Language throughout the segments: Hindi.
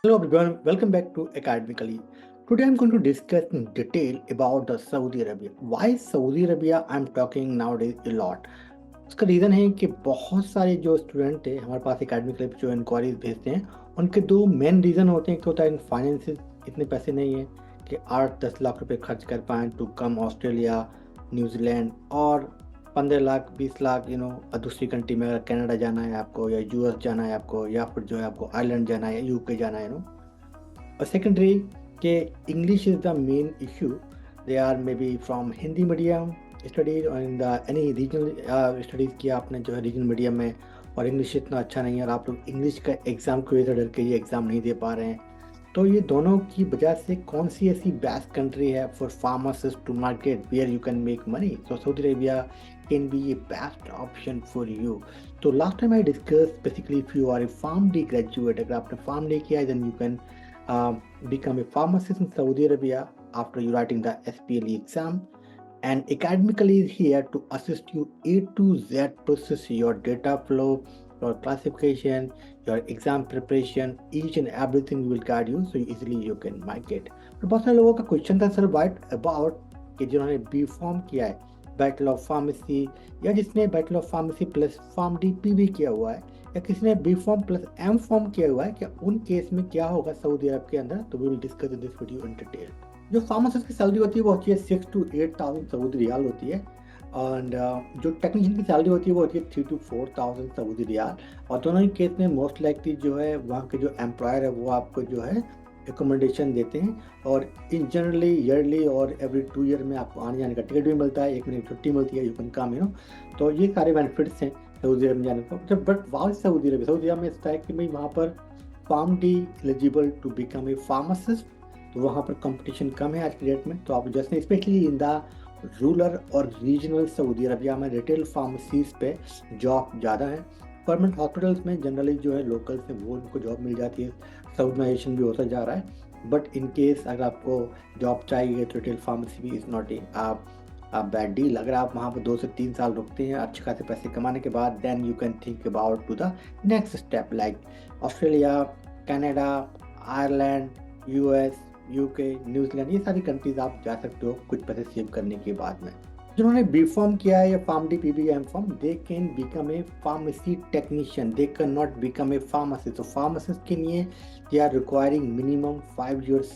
Hello everyone, welcome back to Academically. Today I'm going to discuss in detail about the Saudi Arabia. Why Saudi Arabia I'm talking nowadays a lot. उसका रीज़न है कि बहुत सारे जो स्टूडेंट थे हमारे पास एकेडमिक लाइफ जो इंक्वायरीज भेजते हैं उनके दो मेन रीज़न होते हैं। एक तो होता है फाइनेंसिस, इतने पैसे नहीं है कि 8-10 लाख रुपए खर्च कर पाएँ टू कम ऑस्ट्रेलिया, न्यूजीलैंड, और 15 लाख 20 लाख दूसरी कंट्री में अगर कनाडा जाना है आपको, या यूएस जाना है आपको, या फिर जो है आपको आयरलैंड जाना है या यूके जाना है और सेकेंडरी के English is the main issue. They are may be from Hindi medium studies और in the any regional studies किया आपने जो है रीजनल मीडियम में, और इंग्लिश इतना अच्छा नहीं है और आप लोग इंग्लिश का एग्ज़ाम की वजह से डर के ये एग्ज़ाम नहीं दे पा रहे हैं। तो ये दोनों की वजह से कौन सी ऐसी बेस्ट कंट्री है for pharmacist to market where you can make money? So Saudi Arabia can be a best option for you. तो last time I discuss basically if you are a Pharm D graduate, अगर आपने फार्म डी किया है then you can become a pharmacist in Saudi Arabia after you writing the SPLE exam. And academically is here to assist you A to Z process, your data flow, your classification, your exam preparation, each and everything will guide you so easily you can migrate. तो बहुत सारे लोगों का क्वेश्चन था सर वाइट अबाउट कि जिन्होंने बी फॉर्म किया है बैचलर ऑफ फार्मेसी, या जिसने bachelor of pharmacy plus pharm D P भी किया हुआ है, या किसी ने B pharm plus M pharm किया हुआ है, क्या उन केस में क्या होगा सऊदी अरब के अंदर? तो we will discuss in this video in detail. जो फार्मासिस्ट की सैलरी होती है वो होती है 6 to 8 thousand सऊदी रियाल होती है, एंड जो टेक्नीशियन की सैलरी होती है वो होती है 3 to 4 thousand सऊदी रियाल। और दोनों ही केस में मोस्ट लाइकली जो है वहाँ के जो एम्प्लॉयर है वो आपको जो है रिकमेंडेशन देते हैं, और इन जनरली ईयरली और एवरी 2 ईयर में आपको आने जाने का टिकट भी मिलता है, 1 महीने की छुट्टी मिलती है, यू कैन कम तो ये सारे बेनिफिट्स हैं सऊदी अरब में जाने को। जब बट वाह सऊदी अरब में इसका है कि भाई वहाँ पर Pharm D eligible to become a pharmacist, तो वहाँ पर कंपटीशन कम है आज की डेट में। तो आप जैसे स्पेशली इन द रूरल और रीजनल सऊदी अरबिया में रिटेल फार्मेसीज पे जॉब ज़्यादा है। गवर्नमेंट हॉस्पिटल्स में जनरली जो है लोकल से वो उनको जॉब मिल जाती है, साउथनाइजेशन भी होता जा रहा है। बट इन केस अगर आपको जॉब चाहिए तो रिटेल फार्मेसी भी is not a bad deal. अगर आप वहाँ पर 2 से 3 साल रुकते हैं अच्छे खासे पैसे कमाने के बाद, then you can think about to the next step like Australia, Canada, Ireland, US, UK, New Zealand, ये सारी कंट्रीज आप जा सकते हो कुछ पैसे सेव करने के बाद में। जिन्होंने बी फॉर्म किया है या Pharm D P B M Pharm, they can become a pharmacy technician, they can not become a pharmacist. तो फार्मासिस्ट के लिए they are requiring minimum 5 years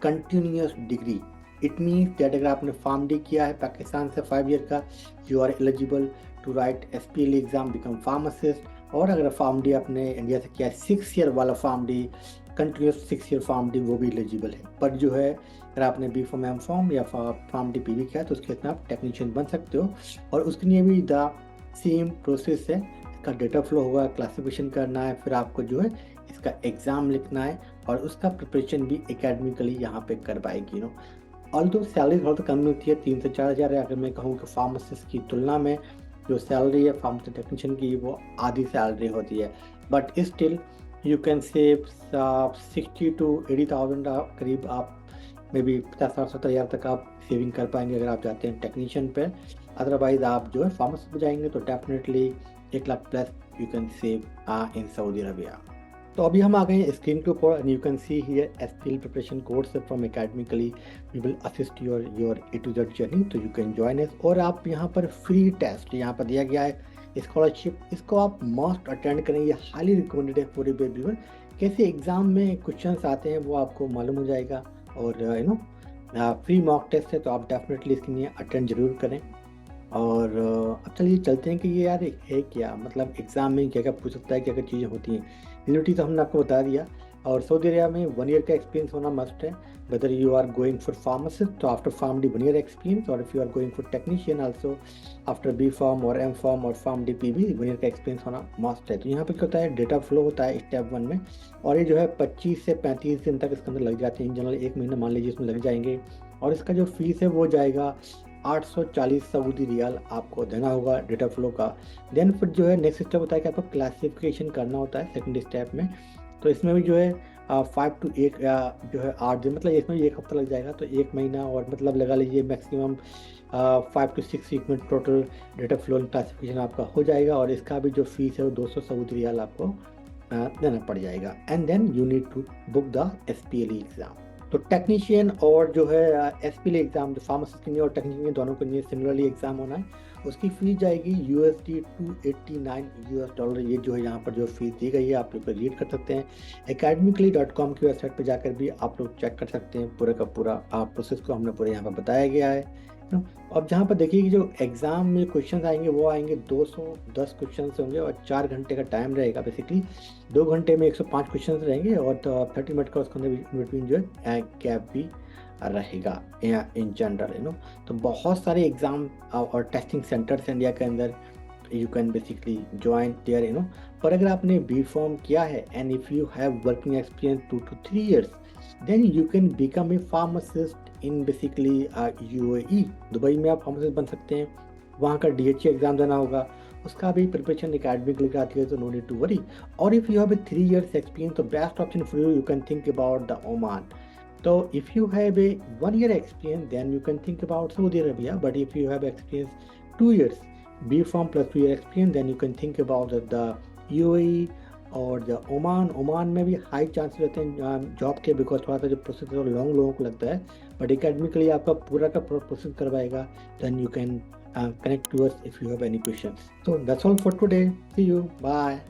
continuous degree. It means that अगर आपने फार्म डी किया है पाकिस्तान से 5 ईयर का, you are eligible to write SPL exam become pharmacist. और अगर फार्म डी आपने इंडिया से किया है 6 ईयर वाला pharm D, continuous 6 year pharm D, वो भी एलिजिबल है। पर जो है अगर आपने बी फॉर्म एम फॉर्म या फार्म डी पी भी किया है तो उसके साथ आप टेक्नीशियन बन सकते हो, और उसके लिए भी द सेम प्रोसेस है। इसका डेटा फ्लो होगा, क्लासिफिकेशन करना है, फिर आपको जो है इसका एग्ज़ाम लिखना है, और उसका प्रिपरेशन भी एकेडमिकली यहाँ पे कर पाएगी ऑल्दो सैलरी थोड़ा कम मिलती है, 3 से 4 हज़ार है। अगर मैं कहूँ कि फार्मासिस्ट की तुलना में जो सैलरी है फार्मेसी टेक्नीशियन की वो आधी सैलरी होती है, but still you can save 60 to 80,000 करीब आप मे बी 50-70 हज़ार तक आप सेविंग कर पाएंगे अगर आप जाते हैं टेक्नीशियन पे। अदरवाइज आप जो है फार्मेसी पे जाएंगे तो definitely 1 lakh plus you can save in Saudi Arabia. तो अभी हम आ गए हैं स्क्रीन के ऊपर, and you can see here SPL preparation course from academically we will assist your A to Z journey, तो यू कैन ज्वाइन इस। और आप यहाँ पर फ्री टेस्ट यहाँ पर दिया गया है स्कॉलरशिप, इसको आप मस्ट अटेंड करें, ये हाईली रिकमेंडेड है फॉर एवरीवन। कैसे एग्जाम में क्वेश्चंस आते हैं वो आपको मालूम हो जाएगा, और फ्री मॉक टेस्ट है तो आप डेफिनेटली इसके लिए अटेंड जरूर करें। और अब चलिए चलते हैं कि ये यार है क्या, मतलब एग्ज़ाम में क्या क्या पूछ सकता है, क्या क्या चीज़ें होती हैं। एलिजिबिलिटी तो हमने आपको बता दिया, और सऊदी अरबिया में 1 ईयर का एक्सपीरियंस होना मस्ट है। Whether you are going for pharmacist तो after Pharm D 1 year experience, और if you are going for technician also after B Pharm और एम फॉर्म और फार्म डी पी भी 1 ईयर का एक्सपीरियंस होना मस्ट है। तो यहाँ पर क्या होता है, डेटा फ्लो होता है स्टेप 1 में, और ये जो है 25 से 35 दिन तक इसके अंदर लग जाते हैं। जनरल 1 महीना मान लीजिए इसमें लग जाएंगे, और इसका जो फीस है वो जाएगा 840 सऊदी रियाल आपको देना होगा डेटा फ्लो का। देन फिर जो है नेक्स्ट स्टेप होता है कि आपको क्लासिफिकेशन करना होता है सेकंड स्टेप में। तो इसमें भी जो है 5 to 1 या जो है 8 दिन, मतलब इसमें 1 हफ्ता लग जाएगा, तो 1 महीना, और मतलब लगा लीजिए मैक्सिमम 5 to 6 वीक में total data flow and classification आपका हो जाएगा। और इसका भी जो फीस है वो 200 सऊदी रियाल आपको देना पड़ जाएगा and then you need to book the SPLE exam. तो टेक्नीशियन और जो है SPLE एग्ज़ाम जो फार्मासिस्ट के लिए और टेक्नीशियन के दोनों के लिए सिमिलरली एग्ज़ाम होना है, उसकी फ़ीस जाएगी USD $289। ये जो है यहाँ पर जो फीस दी गई है आप लोग रीड कर सकते हैं। academically.com की वेबसाइट पर जाकर भी आप लोग चेक कर सकते हैं, पूरे का पूरा प्रोसेस को हमने पूरे यहाँ पर बताया गया है। अब जहाँ पर देखिए कि जो एग्ज़ाम में क्वेश्चन आएंगे वो आएंगे 210 क्वेश्चन होंगे और 4 घंटे का टाइम रहेगा। बेसिकली 2 घंटे में 105 क्वेश्चन रहेंगे और 30 मिनट का उसके अंदर बिटवीन जो है गैप भी रहेगा इन जनरल। तो बहुत सारे एग्ज़ाम और टेस्टिंग सेंटर्स इंडिया के अंदर you can basically join there. पर अगर आपने B.Pharm किया है and if you have working experience 2 to 3 years, then you can become a pharmacist in basically UAE। Dubai में आप फार्मासिस्ट बन सकते हैं। वहाँ का DHE एग्ज़ाम देना होगा, उसका भी प्रिपरेशन एकेडमिक लिखा आती है, तो नो नीड टू वरी। और if you have a 3 years experience, तो best option for you can think about the Oman. So if you have a 1 year experience, then you can think about Saudi Arabia. But if you have experience 2 years, B.Pharm plus 2 year experience, then you can think about the UAE और द ओमान। ओमान में भी हाई चांसेस रहते हैं जॉब के, बिकॉज थोड़ा सा जो प्रोसेस है लॉन्ग लोगों को लगता है, बट एकेडमिकली आपका पूरा का प्रोसेस करवाएगा। Then you can connect to us if you have any questions. So that's all for today, see you, bye.